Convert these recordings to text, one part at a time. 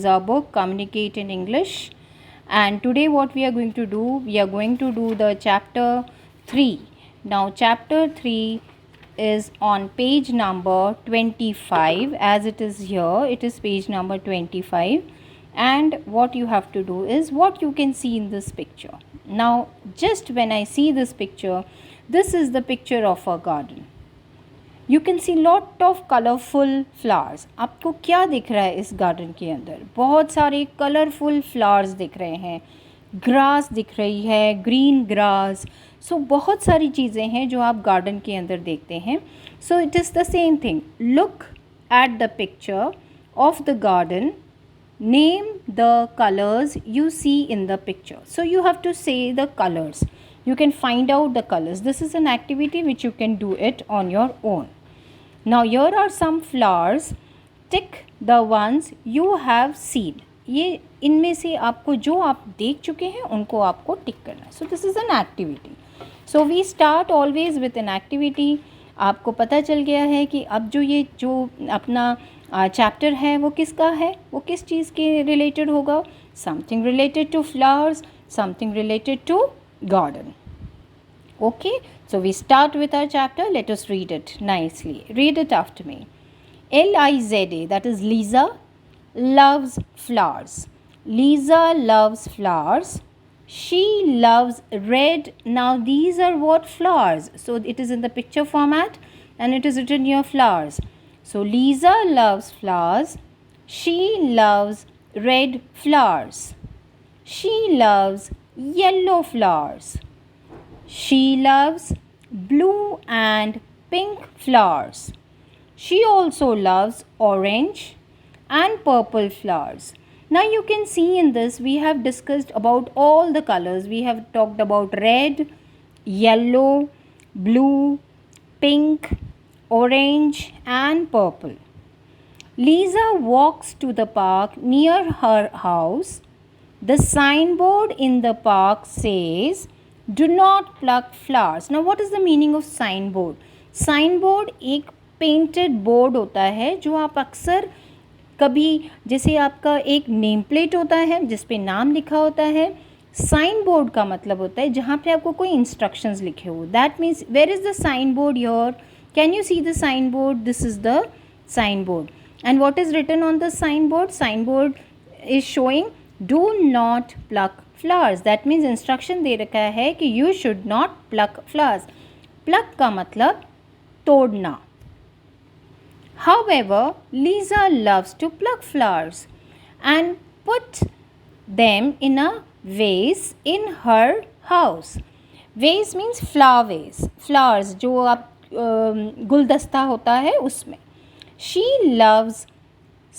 our book Communicate in English, and today what we are going to do the chapter 3. Now chapter 3 is on page number 25. As it is here, it is page number 25, and what you have to do is what you can see in this picture. Now just when I see this picture, this is the picture of a garden. You can see lot of colourful flowers. आपको क्या दिख रहा है इस garden के अंदर? बहुत सारे कलरफुल फ्लावर्स दिख रहे हैं, ग्रास दिख रही है, ग्रीन ग्रास. सो बहुत सारी चीज़ें हैं जो आप गार्डन के अंदर देखते हैं. So it is the same thing. Look at the picture of the garden, name the colors you see in the picture. So you have to say the colors. You can find out the colors. This is an activity which you can do it on your own. Now here are some flowers. Tick the ones you have seen. ये इनमें से आपको जो आप देख चुके हैं उनको आपको टिक करना है. So this is an activity. So we start always with an activity. आपको पता चल गया है कि अब जो अपना चैप्टर है वो किसका है, वो किस चीज़ के रिलेटेड होगा. Something related to flowers, something related to garden. Okay, so we start with our chapter. Let us read it nicely. Read it after me. Liza, that is Lisa, loves flowers. Lisa loves flowers. She loves red. Now these are what flowers? So it is in the picture format and it is written here flowers. So Lisa loves flowers. She loves red flowers. She loves yellow flowers. She loves blue and pink flowers. She also loves orange and purple flowers. Now you can see in this we have discussed about all the colors. We have talked about red, yellow, blue, pink, orange and purple. Lisa walks to the park near her house. The signboard in the park says, "Do not pluck flowers." Now what is the meaning of signboard? Signboard एक painted board होता है जो आप अक्सर कभी, जैसे आपका एक नेम प्लेट होता है जिस पे नाम लिखा होता है. साइन बोर्ड का मतलब होता है जहाँ पे आपको कोई इंस्ट्रक्शंस लिखे हो. That means where is the sign board your? Can you see the sign board? This is the sign board. And what is written on the sign board? Sign board is showing do not pluck flowers. That means instruction दे रखा है कि you should not pluck flowers. Pluck का मतलब तोड़ना. However, Lisa loves to pluck flowers and put them in a vase in her house. Vase means flower vase. Flowers जो आप गुलदस्ता होता है उसमें. She loves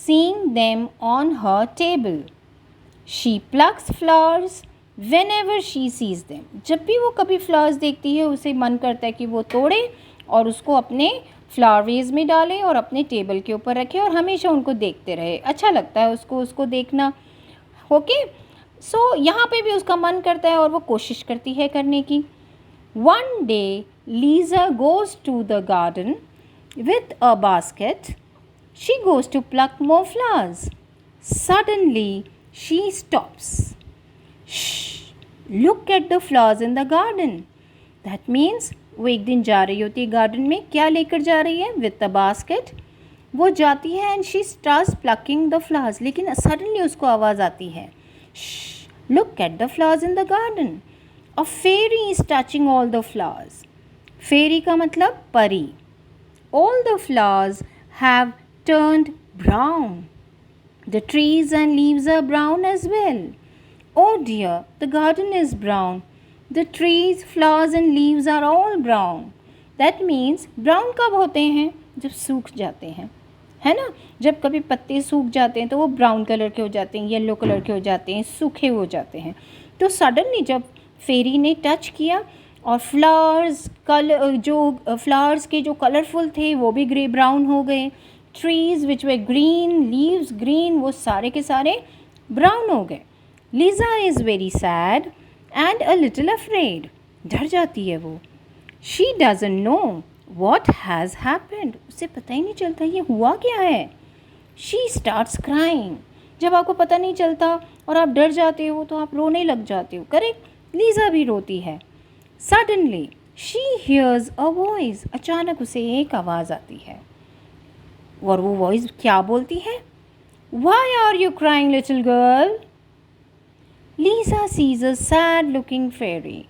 seeing them on her table. She plucks flowers whenever she sees them. जब भी वो कभी flowers देखती है उसे मन करता है कि वो तोड़े और उसको अपने फ्लावर वेज में डाले और अपने टेबल के ऊपर रखे और हमेशा उनको देखते रहे. अच्छा लगता है उसको देखना. ओके, सो यहाँ पे भी उसका मन करता है और वो कोशिश करती है करने की. One day Lisa goes to the garden with a basket. She goes to pluck more flowers. Suddenly she stops. Shh, look at the flowers in the garden. That means वो एक दिन जा रही होती है गार्डन में. क्या लेकर जा रही है? With the basket. वो जाती है and she starts plucking the flowers. लेकिन सडनली उसको आवाज़ आती है, Shh, look at the flowers in the garden. A fairy is touching all the flowers. Fairy का मतलब परी. All the flowers have turned brown. The trees and leaves are brown as well. Oh dear, the garden is brown. The trees, flowers and leaves are all brown. That means brown कब होते हैं? जब सूख जाते हैं, है ना. जब कभी पत्ते सूख जाते हैं तो वो ब्राउन कलर के हो जाते हैं, येलो कलर के हो जाते हैं, सूखे हो जाते हैं. तो सडनली जब फेरी ने टच किया और फ्लावर्स फ्लावर्स के जो कलरफुल थे वो भी ग्रे ब्राउन हो गए. ट्रीज़ विच वे ग्रीन, लीव्स ग्रीन, वो सारे के सारे ब्राउन हो गए. Lisa is very sad and a little afraid. डर जाती है वो. She doesn't know what has happened. उसे पता ही नहीं चलता ये हुआ क्या है. She starts crying. जब आपको पता नहीं चलता और आप डर जाते हो तो आप रोने लग जाते हो, करेक्ट। लीज़ा भी रोती है। Suddenly she hears a voice, अचानक उसे एक आवाज़ आती है और वो वॉइस क्या बोलती है? Why are you crying little girl? Lisa sees a sad looking fairy.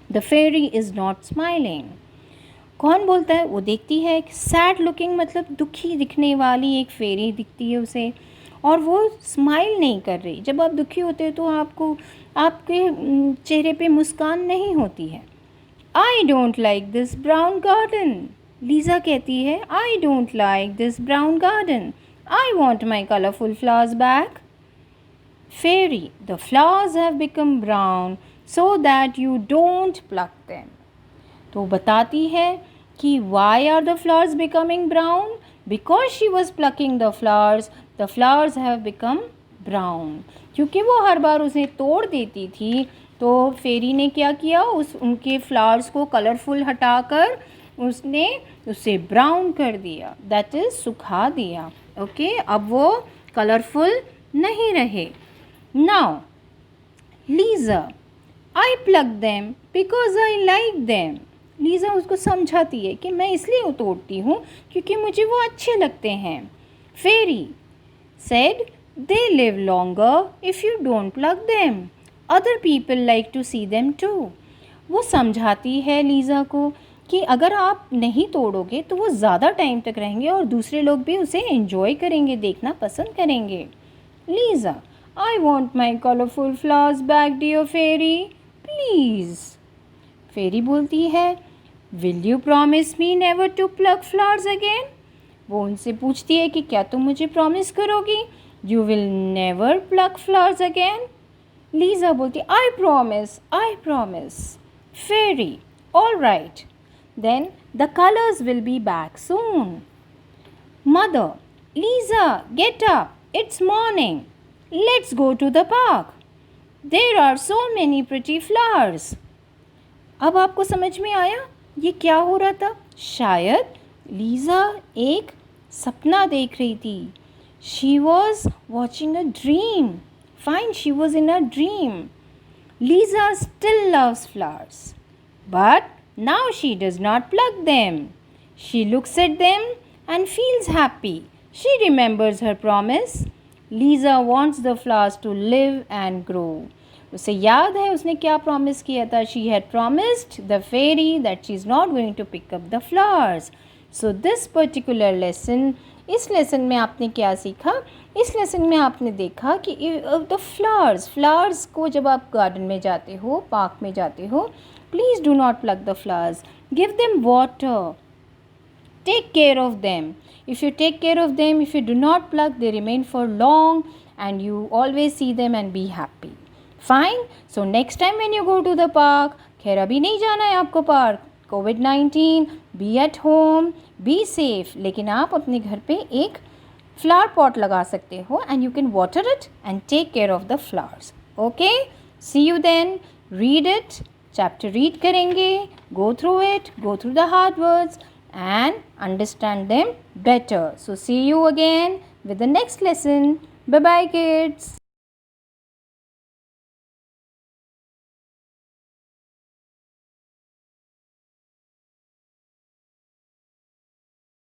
The fairy is not smiling. कौन बोलता है? वो देखती है एक सैड लुकिंग, मतलब दुखी दिखने वाली एक फेरी दिखती है उसे, और वो स्माइल नहीं कर रही। जब आप दुखी होते हो तो आपको आपके चेहरे पे मुस्कान नहीं होती है। I don't like this brown garden. Lisa कहती है I don't like this brown garden, I want my colourful flowers back. Fairy, the flowers have become brown so that you don't pluck them. तो बताती है कि why are the flowers becoming brown? Because she was plucking the flowers have become brown. क्योंकि वो हर बार उसे तोड़ देती थी, तो फेरी ने क्या किया, उनके फ्लावर्स को कलरफुल हटाकर उसने उसे ब्राउन कर दिया, दैट इज़ सुखा दिया। ओके, अब वो कलरफुल नहीं रहे। Now Lisa, I pluck them because I like them. Lisa उसको समझाती है कि मैं इसलिए तोड़ती हूँ क्योंकि मुझे वो अच्छे लगते हैं। फेरी said they live longer if you don't pluck them. Other people like to see them too. वो समझाती है लीज़ा को कि अगर आप नहीं तोड़ोगे तो वो ज़्यादा टाइम तक रहेंगे और दूसरे लोग भी उसे एंजॉय करेंगे, देखना पसंद करेंगे। Lisa, I want my colourful flowers back dear fairy, please. Fairy बोलती है will you promise me never to pluck flowers again? वो उनसे पूछती है कि क्या तुम मुझे प्रॉमिस करोगी you will never pluck flowers again? Lisa बोलती I promise. Fairy, all right then the colours will be back soon. Mother, Lisa get up, it's morning, let's go to the park, there are so many pretty flowers. अब आपको समझ में आया ये क्या हो रहा था? शायद लीज़ा एक सपना देख रही थी। She was watching a dream. Fine, she was in a dream. Lisa still loves flowers, but now she does not pluck them. She looks at them and feels happy. She remembers her promise. Lisa wants the flowers to live and grow. उसे याद है उसने क्या promise किया था। She had promised the fairy that she is not going to pick up the flowers. So this particular lesson, इस lesson में आपने क्या सीखा? इस लेसन में आपने देखा कि द फ्लावर्स को जब आप गार्डन में जाते हो, पार्क में जाते हो, please do not plug the flowers, give them water, take care of them. If you take care of them, if you do not pluck, they remain for long and you always see them and be happy. Fine. So next time when you go to the park, खैर अभी नहीं जाना है आपको park, COVID-19, be at home, be safe, लेकिन आप अपने घर पे एक फ्लावर पॉट लगा सकते हो and you can water it and take care of the flowers. Okay? See you then. Read it. Chapter read करेंगे. Go through it. Go through the hard words and understand them better. So see you again with the next lesson. Bye bye kids.